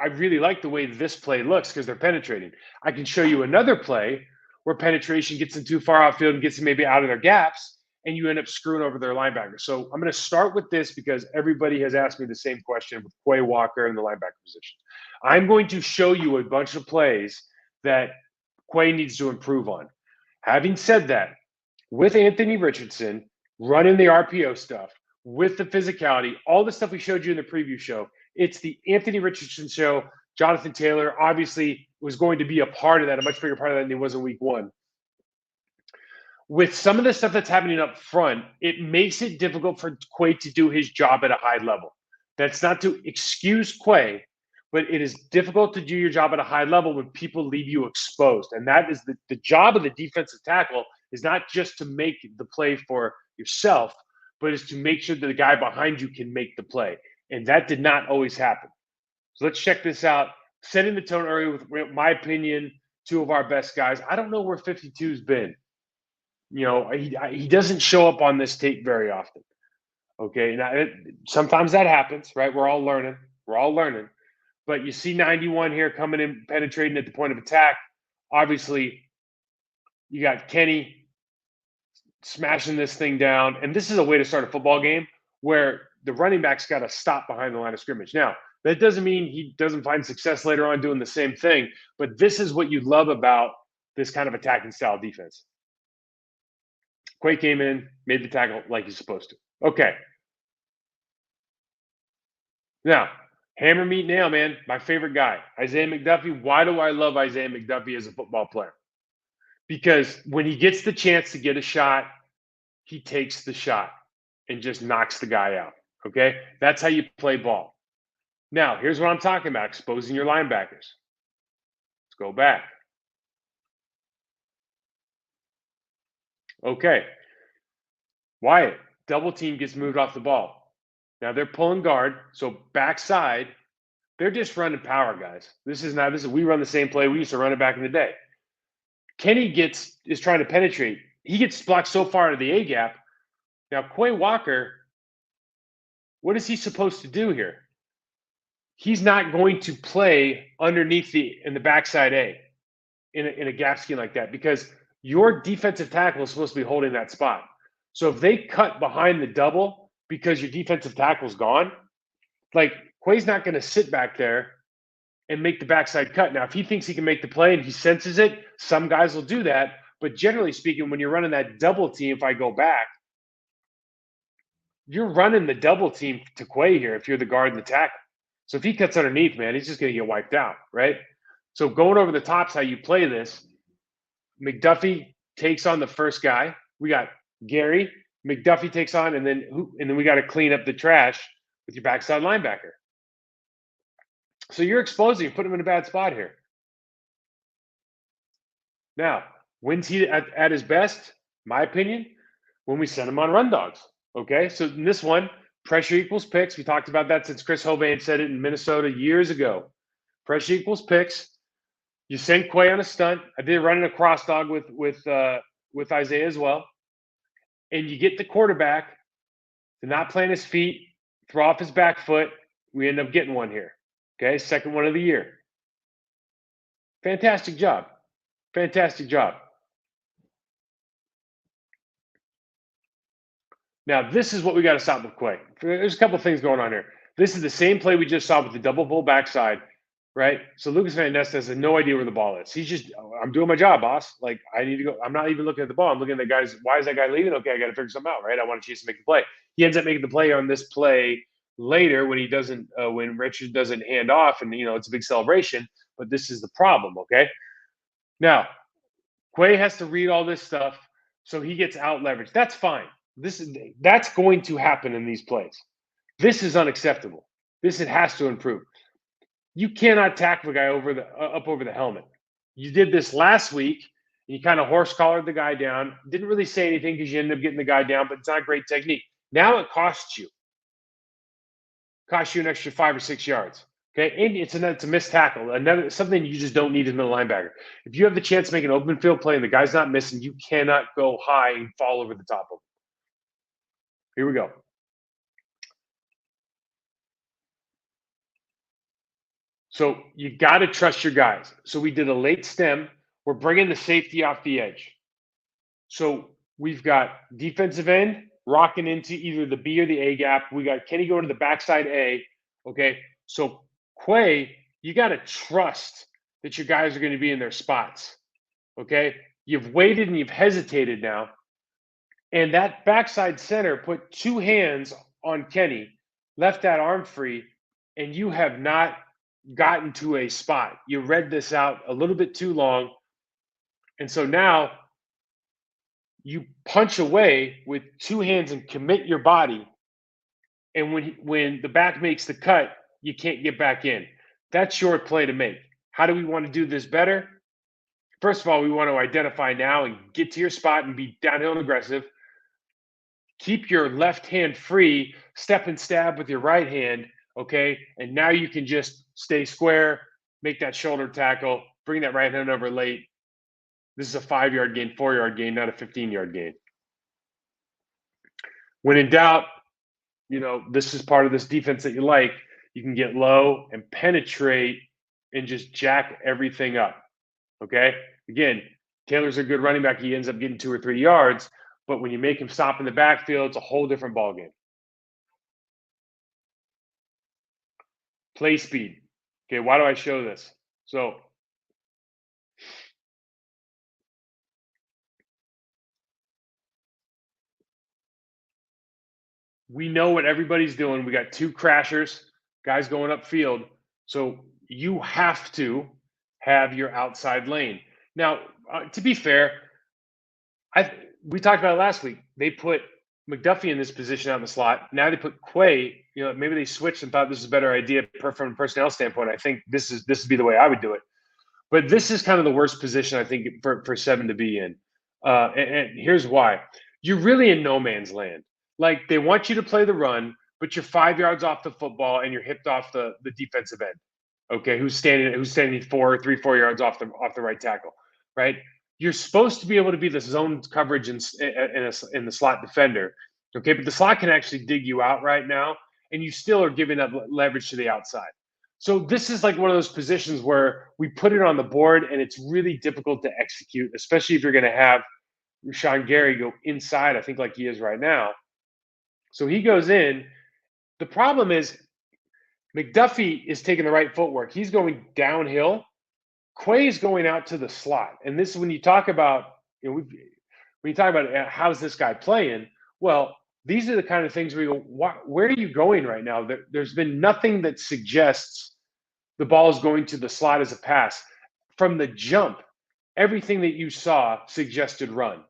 I really like the way this play looks because they're penetrating. I can show you another play where penetration gets them too far outfield and gets them maybe out of their gaps, and you end up screwing over their linebacker. So I'm going to start with this because everybody has asked me the same question with Quay Walker in the linebacker position. I'm going to show you a bunch of plays that Quay needs to improve on. Having said that, with Anthony Richardson running the RPO stuff, with the physicality, all the stuff we showed you in the preview show, it's the Anthony Richardson show. Jonathan Taylor obviously was going to be a part of that, a much bigger part of that than he was in week one. With some of the stuff that's happening up front, it makes it difficult for Quay to do his job at a high level. That's not to excuse Quay, but it is difficult to do your job at a high level when people leave you exposed. And that is the job of the defensive tackle is not just to make the play for yourself, but is to make sure that the guy behind you can make the play. And that did not always happen. So let's check this out. Setting the tone early with my opinion, two of our best guys. I don't know where 52's been. You know, he doesn't show up on this tape very often. Okay, now sometimes that happens, right? We're all learning. We're all learning. But you see 91 here coming in, penetrating at the point of attack. Obviously, you got Kenny smashing this thing down. And this is a way to start a football game where the running back's got to stop behind the line of scrimmage. Now, that doesn't mean he doesn't find success later on doing the same thing, but this is what you love about this kind of attacking style defense. Quay came in, made the tackle like he's supposed to. Okay. Now, hammer, meat, nail, man. My favorite guy, Isaiah McDuffie. Why do I love Isaiah McDuffie as a football player? Because when he gets the chance to get a shot, he takes the shot and just knocks the guy out. Okay? That's how you play ball. Now, here's what I'm talking about, exposing your linebackers. Let's go back. Okay. Wyatt, double team gets moved off the ball. Now they're pulling guard, so backside, they're just running power, guys. This is we run the same play. We used to run it back in the day. Kenny is trying to penetrate. He gets blocked so far into the A gap. Now, Quay Walker, what is he supposed to do here? He's not going to play underneath in the backside A in a gap scheme like that because your defensive tackle is supposed to be holding that spot. So if they cut behind the double because your defensive tackle's gone, like Quay's not going to sit back there and make the backside cut. Now, if he thinks he can make the play and he senses it, some guys will do that. But generally speaking, when you're running that double team, if I go back, you're running the double team to Quay here if you're the guard and the tackle. So if he cuts underneath, man, he's just going to get wiped out, right? So going over the top's how you play this. McDuffie takes on the first guy. We got Gary. McDuffie takes on, and then we got to clean up the trash with your backside linebacker. So you're exposing, put him in a bad spot here. Now, when's he at his best? My opinion, when we send him on run dogs. Okay, so in this one, pressure equals picks. We talked about that since Chris Hovan said it in Minnesota years ago. Pressure equals picks. You send Quay on a stunt. I did running a cross dog with Isaiah as well. And you get the quarterback to not plant his feet, throw off his back foot. We end up getting one here. Okay, second one of the year. Fantastic job. Fantastic job. Now, this is what we got to stop with Quay. There's a couple of things going on here. This is the same play we just saw with the double pull backside, right? So Lucas Van Ness has no idea where the ball is. He's just, I'm doing my job, boss. Like, I need to go. I'm not even looking at the ball. I'm looking at the guys. Why is that guy leaving? Okay, I got to figure something out, right? I want to chase to make the play. He ends up making the play on this play later when he doesn't, when Richard doesn't hand off, and it's a big celebration. But this is the problem, okay? Now, Quay has to read all this stuff, so he gets out leveraged. That's fine. That's going to happen in these plays. This is unacceptable. It has to improve. You cannot tackle the guy up over the helmet. You did this last week. And you kind of horse collared the guy down. Didn't really say anything because you ended up getting the guy down, but it's not a great technique. Now it costs you. Costs you an extra 5 or 6 yards. Okay, and it's a missed tackle. Something you just don't need as a middle linebacker. If you have the chance to make an open field play and the guy's not missing, you cannot go high and fall over the top of him. Here we go. So you got to trust your guys. So we did a late stem. We're bringing the safety off the edge. So we've got defensive end rocking into either the B or the A gap. We got Kenny going to the backside A. Okay. So Quay, you got to trust that your guys are going to be in their spots. Okay. You've waited and you've hesitated now. And that backside center put two hands on Kenny, left that arm free, and you have not gotten to a spot. You read this out a little bit too long. And so now you punch away with two hands and commit your body. And when the back makes the cut, you can't get back in. That's your play to make. How do we want to do this better? First of all, we want to identify now and get to your spot and be downhill and aggressive. Keep your left hand free, step and stab with your right hand, okay? And now you can just stay square, make that shoulder tackle, bring that right hand over late. This is a 5-yard gain, 4-yard gain, not a 15-yard gain. When in doubt, this is part of this defense that you like. You can get low and penetrate and just jack everything up, okay? Again, Taylor's a good running back. He ends up getting 2 or 3 yards. But when you make him stop in the backfield, it's a whole different ballgame. Play speed. Okay, why do I show this? So we know what everybody's doing. We got 2 crashers, guys going upfield. So you have to have your outside lane. Now, to be fair, we talked about it last week. They put McDuffie in this position out in the slot. Now they put Quay. Maybe they switched and thought this is a better idea from a personnel standpoint. I think this would be the way I would do it. But this is kind of the worst position I think for 7 to be in. And here's why: you're really in no man's land. Like, they want you to play the run, but you're 5 yards off the football and you're hipped off the defensive end. Okay, who's standing 3-4 yards off the right tackle, right? You're supposed to be able to be the zone coverage in the slot defender, okay? But the slot can actually dig you out right now, and you still are giving up leverage to the outside. So this is like one of those positions where we put it on the board, and it's really difficult to execute, especially if you're going to have Rashawn Gary go inside, I think, like he is right now. So he goes in. The problem is McDuffie is taking the right footwork. He's going downhill. Quay's going out to the slot. And this is when you talk about, when you talk about how's this guy playing, well, these are the kind of things where you go, where are you going right now? There's been nothing that suggests the ball is going to the slot as a pass. From the jump, everything that you saw suggested run.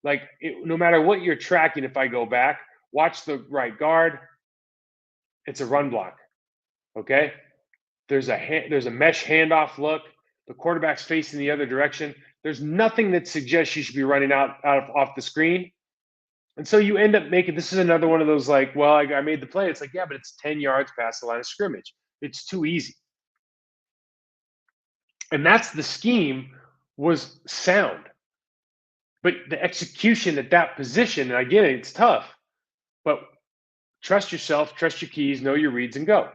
Like, no matter what you're tracking, if I go back, watch the right guard, it's a run block. Okay? There's a mesh handoff look. The quarterback's facing the other direction. There's nothing that suggests you should be running off the screen. And so you end up making, this is another one of those, like, well, I made the play. It's like, yeah, but it's 10 yards past the line of scrimmage. It's too easy. And that's the scheme was sound. But the execution at that position, and I get it, it's tough. But trust yourself, trust your keys, know your reads, and go.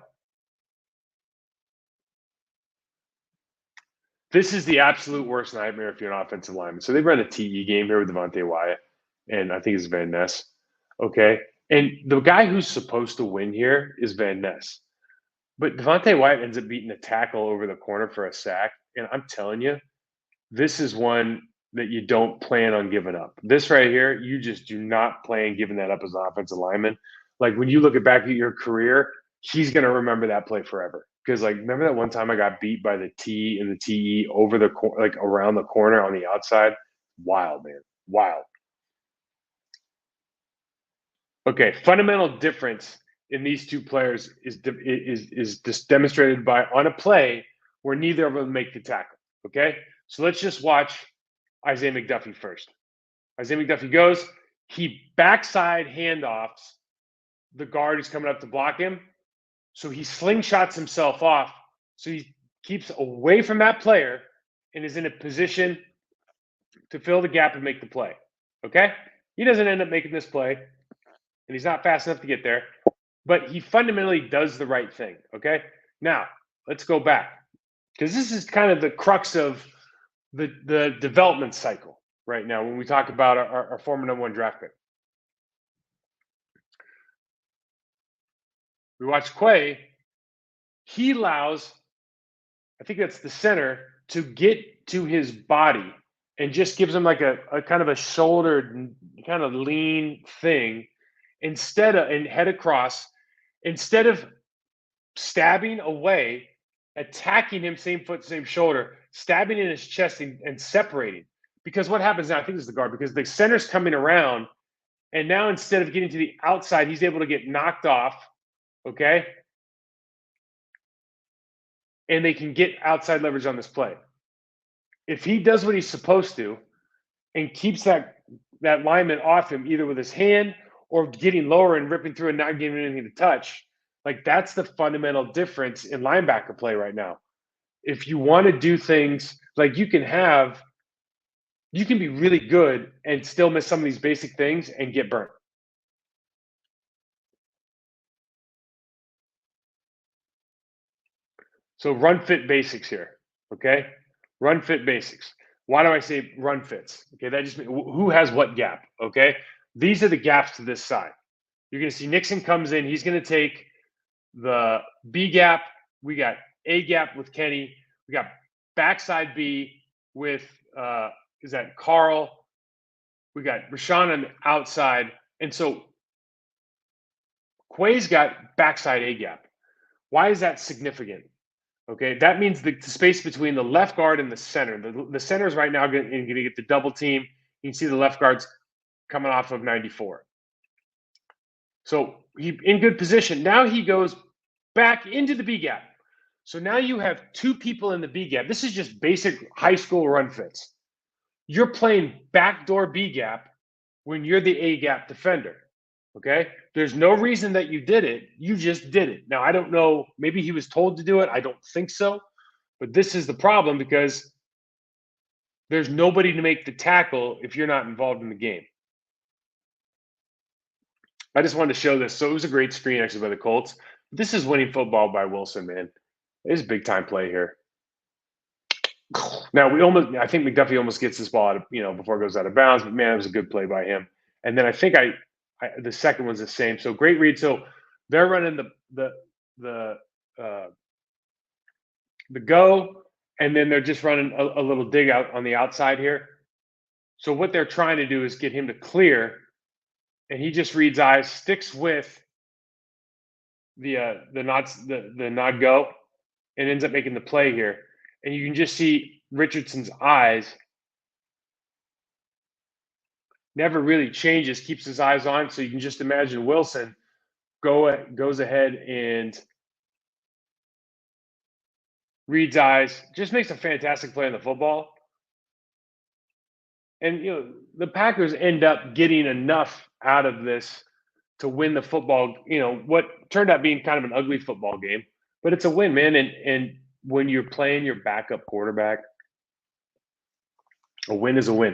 This is the absolute worst nightmare if you're an offensive lineman. So they run a TE game here with Devontae Wyatt, and I think it's Van Ness. Okay. And the guy who's supposed to win here is Van Ness. But Devontae Wyatt ends up beating a tackle over the corner for a sack. And I'm telling you, this is one that you don't plan on giving up. This right here, you just do not plan giving that up as an offensive lineman. Like, when you look back at your career, he's going to remember that play forever. Because, like, remember that one time I got beat by the T and the TE over around the corner on the outside? Wild, man. Wild. Okay, fundamental difference in these two players is just demonstrated by on a play where neither of them make the tackle. Okay, so let's just watch Isaiah McDuffie first. Isaiah McDuffie goes, he backside handoffs. The guard is coming up to block him, so he slingshots himself off. So he keeps away from that player and is in a position to fill the gap and make the play. Okay, he doesn't end up making this play, and he's not fast enough to get there, but he fundamentally does the right thing. Okay, now let's go back because this is kind of the crux of the development cycle right now when we talk about our former number one draft pick. We watch Quay. He allows, I think that's the center, to get to his body and just gives him like a kind of a shouldered, kind of lean thing instead of and head across instead of stabbing away, attacking him, same foot, same shoulder, stabbing in his chest and separating. Because what happens now, I think this is the guard, because the center's coming around, and now instead of getting to the outside, he's able to get knocked off, okay? And they can get outside leverage on this play. If he does what he's supposed to and keeps that lineman off him, either with his hand or getting lower and ripping through and not giving him anything to touch, like that's the fundamental difference in linebacker play right now. If you want to do things like you can be really good and still miss some of these basic things and get burnt. So run fit basics here, okay? Run fit basics. Why do I say run fits? Okay, that just means who has what gap, okay? These are the gaps to this side. You're going to see Nixon comes in. He's going to take the B gap. We got A gap with Kenny. We got backside B with, is that Carl? We got Rashawn on the outside. And so Quay's got backside A gap. Why is that significant? Okay, that means the space between the left guard and the center. The center is right now going to get the double team. You can see the left guard's coming off of 94. So he in good position. Now he goes back into the B gap. So now you have two people in the B gap. This is just basic high school run fits. You're playing backdoor B gap when you're the A gap defender. Okay. There's no reason that you did it. You just did it. Now, I don't know. Maybe he was told to do it. I don't think so. But this is the problem because there's nobody to make the tackle if you're not involved in the game. I just wanted to show this. So it was a great screen actually by the Colts. This is winning football by Wilson, man. It is big time play here. Now I think McDuffie almost gets this ball out of, before it goes out of bounds, but man, it was a good play by him. And then I think the second one's the same. So great read. So they're running the go, and then they're just running a little dig out on the outside here. So what they're trying to do is get him to clear, and he just reads eyes, sticks with the nod go, and ends up making the play here. And you can just see Richardson's eyes never really changes, keeps his eyes on. So you can just imagine Wilson goes ahead and reads eyes, just makes a fantastic play on the football. And, the Packers end up getting enough out of this to win the football, what turned out being kind of an ugly football game, but it's a win, man. And when you're playing your backup quarterback, a win is a win.